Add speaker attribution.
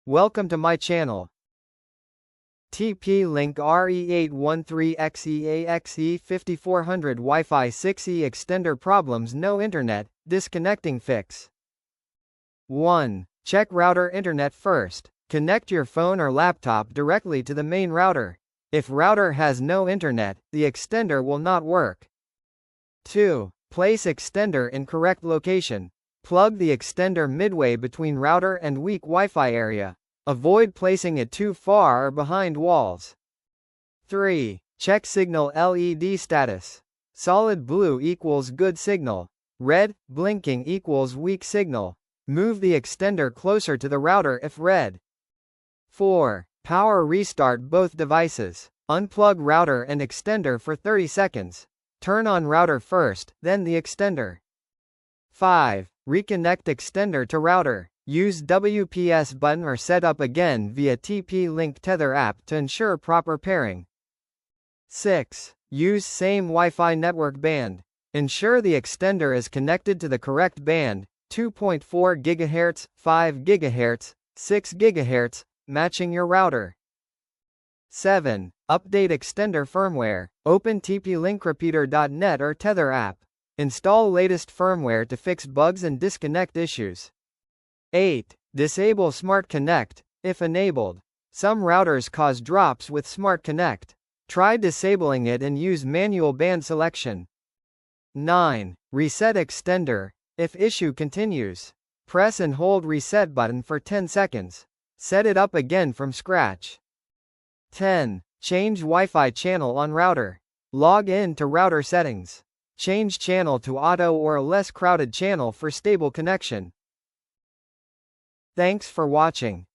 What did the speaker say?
Speaker 1: Welcome to my channel. TP-Link RE813XE AXE5400 Wi-Fi 6E extender problems. No internet, disconnecting fix. 1. Check router internet first. Connect your phone or laptop directly to the main router. If router has no internet, the extender will not work. 2. Place extender in correct location. Plug the extender midway between router and weak Wi-Fi area. Avoid placing it too far or behind walls. 3. Check signal LED status. Solid blue equals good signal. Red, blinking equals weak signal. Move the extender closer to the router if red. 4. Power restart both devices. Unplug router and extender for 30 seconds. Turn on router first, then the extender. 5. Reconnect extender to router. Use WPS button or set up again via TP-Link Tether app to ensure proper pairing. 6. Use same Wi-Fi network band. Ensure the extender is connected to the correct band, 2.4 GHz, 5 GHz, 6 GHz, matching your router. 7. Update extender firmware. Open TP-Link or Tether app. Install latest firmware to fix bugs and disconnect issues. 8. Disable Smart Connect, if enabled. Some routers cause drops with Smart Connect. Try disabling it and use manual band selection. 9. Reset extender, if issue continues. Press and hold reset button for 10 seconds. Set it up again from scratch. 10. Change Wi-Fi channel on router. Log in to router settings. Change channel to auto or a less crowded channel for stable connection. Thanks for watching.